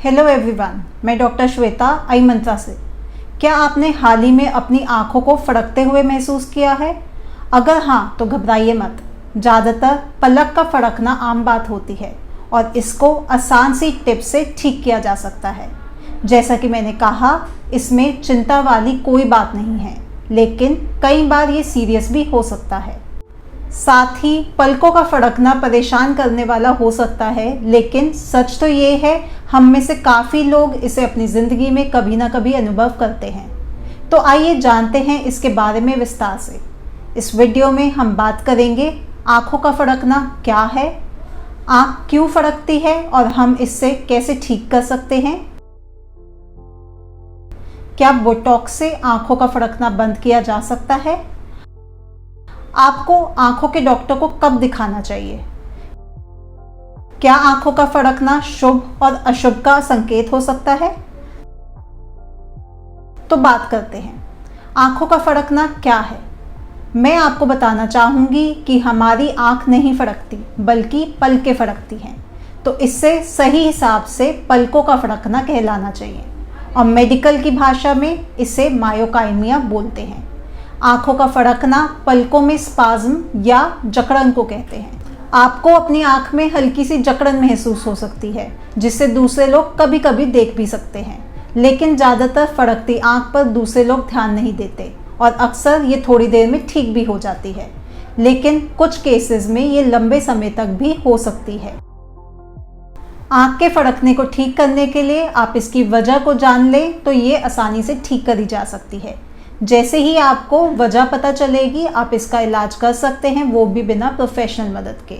Hello everyone, मैं doctor Shweta आई मंत्रा से। क्या आपने हाल ही में अपनी आँखों को फड़कते हुए महसूस किया है? अगर हाँ तो घबराइए मत। ज़्यादातर पलक का फड़कना आम बात होती है और इसको आसान सी टिप से ठीक किया जा सकता है। जैसा कि मैंने कहा, इसमें चिंता वाली कोई बात नहीं है, लेकिन कई बार ये सीरियस भी हो सकता है। साथ ही पलकों का फड़कना परेशान करने वाला हो सकता है, लेकिन सच तो ये है हम में से काफ़ी लोग इसे अपनी ज़िंदगी में कभी ना कभी अनुभव करते हैं। तो आइए जानते हैं इसके बारे में विस्तार से। इस वीडियो में हम बात करेंगे आँखों का फड़कना क्या है, आँख क्यों फड़कती है और हम इससे कैसे ठीक कर सकते हैं। क्या बोटॉक्स से आँखों का फड़कना बंद किया जा सकता है? आपको आंखों के डॉक्टर को कब दिखाना चाहिए? क्या आंखों का फड़कना शुभ और अशुभ का संकेत हो सकता है? तो बात करते हैं, आंखों का फड़कना क्या है। मैं आपको बताना चाहूँगी कि हमारी आंख नहीं फड़कती, बल्कि पलकें फड़कती हैं। तो इससे सही हिसाब से पलकों का फड़कना कहलाना चाहिए और मेडिकल की भाषा में इसे मायोकाइमिया बोलते हैं। आँखों का फड़कना पलकों में स्पाज्म या जकड़न को कहते हैं। आपको अपनी आँख में हल्की सी जकड़न महसूस हो सकती है, जिससे दूसरे लोग कभी कभी देख भी सकते हैं, लेकिन ज़्यादातर फड़कती आँख पर दूसरे लोग ध्यान नहीं देते और अक्सर ये थोड़ी देर में ठीक भी हो जाती है, लेकिन कुछ केसेस में ये लंबे समय तक भी हो सकती है। आँख के फड़कने को ठीक करने के लिए आप इसकी वजह को जान लें तो ये आसानी से ठीक करी जा सकती है। जैसे ही आपको वजह पता चलेगी, आप इसका इलाज कर सकते हैं, वो भी बिना प्रोफेशनल मदद के।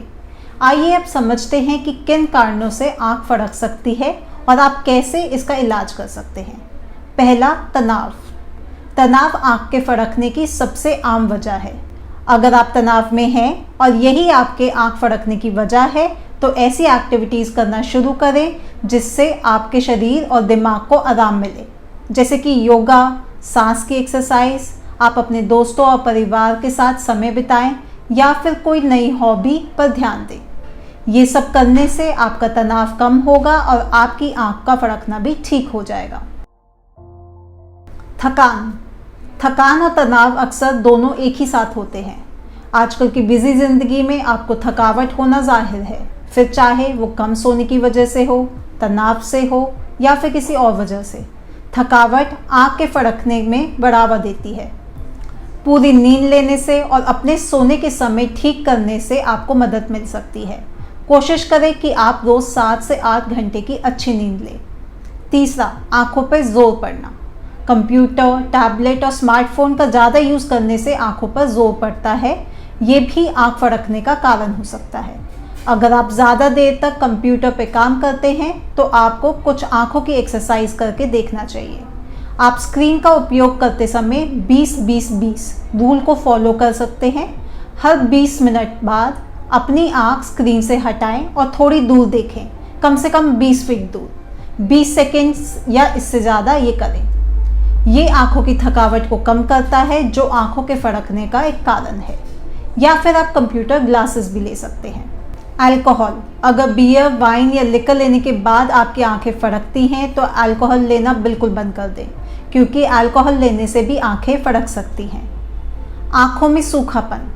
आइए अब समझते हैं कि किन कारणों से आँख फड़क सकती है और आप कैसे इसका इलाज कर सकते हैं। पहला, तनाव। तनाव आँख के फड़कने की सबसे आम वजह है। अगर आप तनाव में हैं और यही आपके आँख फड़कने की वजह है, तो ऐसी एक्टिविटीज़ करना शुरू करें जिससे आपके शरीर और दिमाग को आराम मिले, जैसे कि योगा, सांस की एक्सरसाइज, आप अपने दोस्तों और परिवार के साथ समय बिताएं या फिर कोई नई हॉबी पर ध्यान दें। ये सब करने से आपका तनाव कम होगा और आपकी आँख का फड़कना भी ठीक हो जाएगा। थकान और तनाव अक्सर दोनों एक ही साथ होते हैं। आजकल की बिजी ज़िंदगी में आपको थकावट होना जाहिर है, फिर चाहे वो कम सोने की वजह से हो, तनाव से हो या फिर किसी और वजह से। थकावट आँख के फड़कने में बढ़ावा देती है। पूरी नींद लेने से और अपने सोने के समय ठीक करने से आपको मदद मिल सकती है। कोशिश करें कि आप रोज़ 7 से 8 घंटे की अच्छी नींद लें। तीसरा, आँखों पर जोर पड़ना। कंप्यूटर, टैबलेट और स्मार्टफोन का ज़्यादा यूज़ करने से आँखों पर जोर पड़ता है। ये भी आँख फड़कने का कारण हो सकता है। अगर आप ज़्यादा देर तक कंप्यूटर पे काम करते हैं तो आपको कुछ आँखों की एक्सरसाइज करके देखना चाहिए। आप स्क्रीन का उपयोग करते समय 20-20-20 रूल को फॉलो कर सकते हैं। हर 20 मिनट बाद अपनी आँख स्क्रीन से हटाएं और थोड़ी दूर देखें, कम से कम 20 फीट दूर। 20 सेकेंड्स या इससे ज़्यादा ये करें। ये आँखों की थकावट को कम करता है, जो आँखों के फड़कने का एक कारण है। या फिर आप कंप्यूटर ग्लासेस भी ले सकते हैं। अल्कोहल। अगर बियर, वाइन या लिकर लेने के बाद आपकी आंखें फड़कती हैं तो अल्कोहल लेना बिल्कुल बंद कर दें, क्योंकि अल्कोहल लेने से भी आंखें फड़क सकती हैं। आंखों में सूखापन।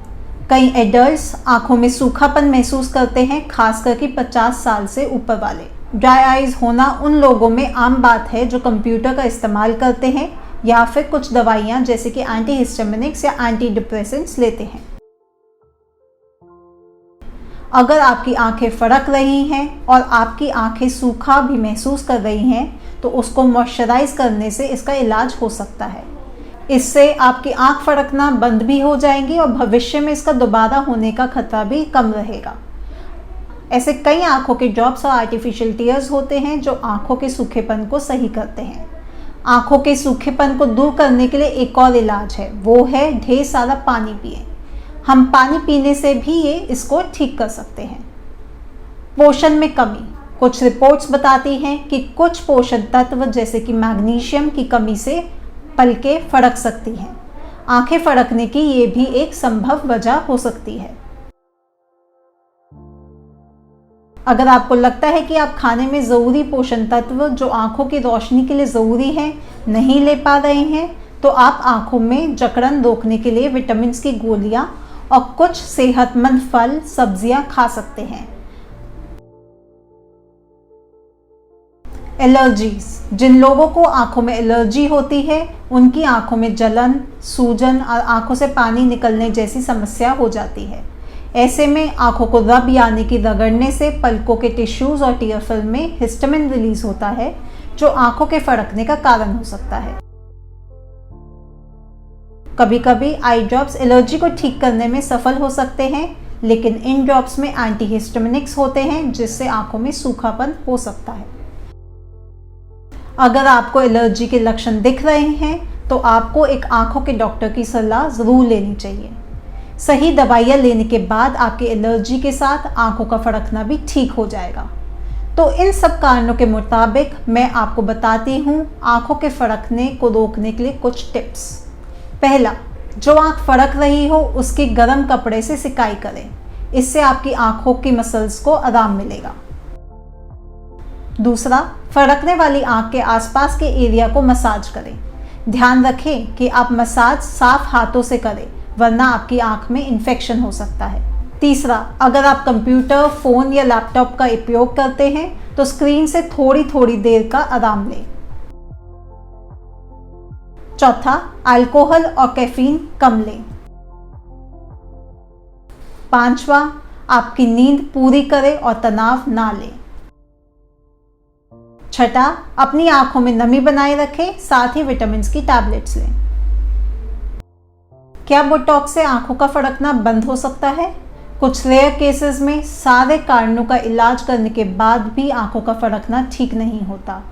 कई एडल्ट्स आंखों में सूखापन महसूस करते हैं, खासकर कि 50 साल से ऊपर वाले। ड्राई आइज होना उन लोगों में आम बात है जो कंप्यूटर का इस्तेमाल करते हैं या फिर कुछ दवाइयाँ जैसे कि एंटीहिस्टामिनिक्स या एंटी डिप्रेसेंट्स लेते हैं। अगर आपकी आंखें फड़क रही हैं और आपकी आंखें सूखा भी महसूस कर रही हैं तो उसको मॉइस्चराइज करने से इसका इलाज हो सकता है। इससे आपकी आंख फड़कना बंद भी हो जाएंगी और भविष्य में इसका दोबारा होने का खतरा भी कम रहेगा। ऐसे कई आंखों के ड्रॉप्स और आर्टिफिशियल टीयर्स होते हैं जो आंखों के सूखेपन को सही करते हैं। आंखों के सूखेपन को दूर करने के लिए एक और इलाज है, वो है ढेर सारा पानी पिएं। हम पानी पीने से भी ये इसको ठीक कर सकते हैं। पोषण में कमी। कुछ रिपोर्ट्स बताती हैं कि कुछ पोषण तत्व जैसे कि मैग्नीशियम की कमी से पलकें फड़क सकती हैं। आंखें फड़कने की ये भी एक संभव वजह हो सकती है। अगर आपको लगता है कि आप खाने में ज़रूरी पोषण तत्व जो आँखों की रोशनी के लिए ज़रूरी हैं नहीं ले पा रहे हैं, तो आप आँखों में जकड़न रोकने के लिए विटामिन की गोलियाँ और कुछ सेहतमंद फल सब्जियाँ खा सकते हैं। एलर्जीज, जिन लोगों को आँखों में एलर्जी होती है उनकी आँखों में जलन, सूजन और आँखों से पानी निकलने जैसी समस्या हो जाती है। ऐसे में आँखों को रब यानी कि रगड़ने से पलकों के टिश्यूज़ और टीयर फिल्म में हिस्टामिन रिलीज होता है, जो आँखों के फड़कने का कारण हो सकता है। कभी कभी आई ड्रॉप्स एलर्जी को ठीक करने में सफल हो सकते हैं, लेकिन इन ड्रॉप्स में एंटीहिस्टामिनिक्स होते हैं जिससे आँखों में सूखापन हो सकता है। अगर आपको एलर्जी के लक्षण दिख रहे हैं तो आपको एक आँखों के डॉक्टर की सलाह ज़रूर लेनी चाहिए। सही दवाइयाँ लेने के बाद आपकी एलर्जी के साथ आँखों का फड़कना भी ठीक हो जाएगा। तो इन सब कारणों के मुताबिक मैं आपको बताती हूँ आँखों के फड़कने को रोकने के लिए कुछ टिप्स। पहला, जो आँख फड़क रही हो उसकी गर्म कपड़े से सिकाई करें, इससे आपकी आँखों की मसल्स को आराम मिलेगा। दूसरा, फड़कने वाली आँख के आसपास के एरिया को मसाज करें। ध्यान रखें कि आप मसाज साफ हाथों से करें, वरना आपकी आँख में इन्फेक्शन हो सकता है। तीसरा, अगर आप कंप्यूटर, फ़ोन या लैपटॉप का उपयोग करते हैं तो स्क्रीन से थोड़ी थोड़ी देर का आराम लें। चौथा, अल्कोहल और कैफीन कम लें। पांचवा, आपकी नींद पूरी करें और तनाव ना लें। छठा, अपनी आंखों में नमी बनाए रखें, साथ ही विटामिन की टैबलेट्स लें। क्या बोटॉक्स से आंखों का फड़कना बंद हो सकता है? कुछ रेयर केसेस में सारे कारणों का इलाज करने के बाद भी आंखों का फड़कना ठीक नहीं होता।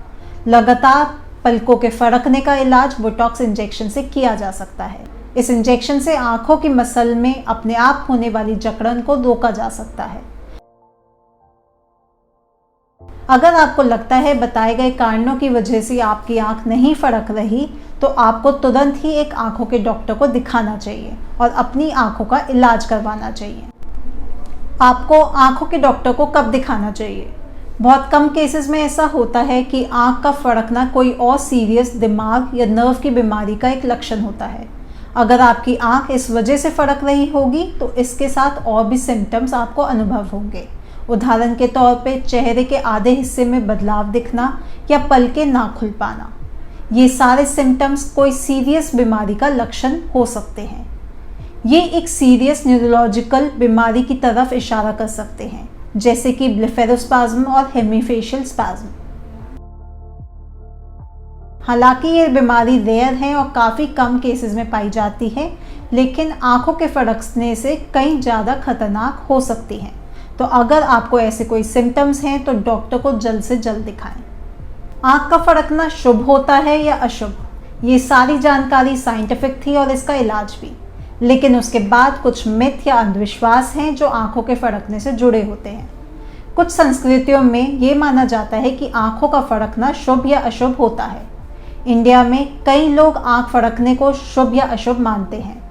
लगातार पलकों के फड़कने का इलाज बोटॉक्स इंजेक्शन से किया जा सकता है। इस इंजेक्शन से आंखों की मसल में अपने आप होने वाली जकड़न को रोका जा सकता है। अगर आपको लगता है बताए गए कारणों की वजह से आपकी आंख नहीं फड़क रही, तो आपको तुरंत ही एक आंखों के डॉक्टर को दिखाना चाहिए और अपनी आंखों का इलाज करवाना चाहिए। आपको आंखों के डॉक्टर को कब दिखाना चाहिए? बहुत कम केसेस में ऐसा होता है कि आंख का फड़कना कोई और सीरियस दिमाग या नर्व की बीमारी का एक लक्षण होता है। अगर आपकी आंख इस वजह से फड़क रही होगी तो इसके साथ और भी सिम्टम्स आपको अनुभव होंगे। उदाहरण के तौर पे चेहरे के आधे हिस्से में बदलाव दिखना या पलकें ना खुल पाना। ये सारे सिम्टम्स कोई सीरियस बीमारी का लक्षण हो सकते हैं। ये एक सीरियस न्यूरोलॉजिकल बीमारी की तरफ इशारा कर सकते हैं, जैसे कि ब्लेफेरोस्पाज्म और हेमीफेशियल स्पाज्म। हालांकि ये बीमारी रेयर है और काफ़ी कम केसेस में पाई जाती है, लेकिन आंखों के फड़कने से कई ज़्यादा खतरनाक हो सकती हैं। तो अगर आपको ऐसे कोई सिम्टम्स हैं तो डॉक्टर को जल्द से जल्द दिखाएं। आँख का फड़कना शुभ होता है या अशुभ, ये सारी जानकारी साइंटिफिक थी और इसका इलाज भी। लेकिन उसके बाद कुछ मिथ या अंधविश्वास हैं जो आँखों के फड़कने से जुड़े होते हैं। कुछ संस्कृतियों में ये माना जाता है कि आँखों का फड़कना शुभ या अशुभ होता है। इंडिया में कई लोग आँख फड़कने को शुभ या अशुभ मानते हैं।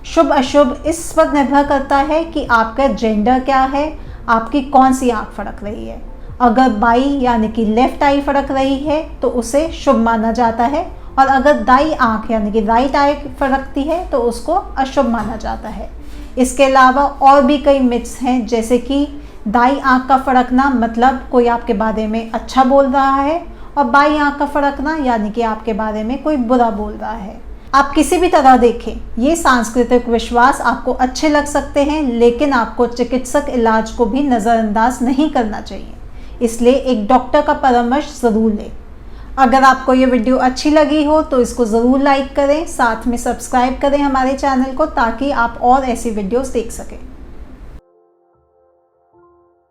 शुभ अशुभ इस पर निर्भर करता है कि आपका जेंडर क्या है, आपकी कौन सी आँख फड़क रही है। अगर बाई यानी कि लेफ्ट आई फड़क रही है तो उसे शुभ माना जाता है, और अगर दाई आँख यानी कि राइट आई फड़कती है तो उसको अशुभ माना जाता है। इसके अलावा और भी कई मिथ्स हैं, जैसे कि दाई आँख का फड़कना मतलब कोई आपके बारे में अच्छा बोल रहा है, और बाई आँख का फड़कना यानी कि आपके बारे में कोई बुरा बोल रहा है। आप किसी भी तरह देखें, ये सांस्कृतिक विश्वास आपको अच्छे लग सकते हैं, लेकिन आपको चिकित्सक इलाज को भी नज़रअंदाज नहीं करना चाहिए। इसलिए एक डॉक्टर का परामर्श ज़रूर लें। अगर आपको ये वीडियो अच्छी लगी हो तो इसको ज़रूर लाइक करें, साथ में सब्सक्राइब करें हमारे चैनल को, ताकि आप और ऐसी वीडियोस देख सकें।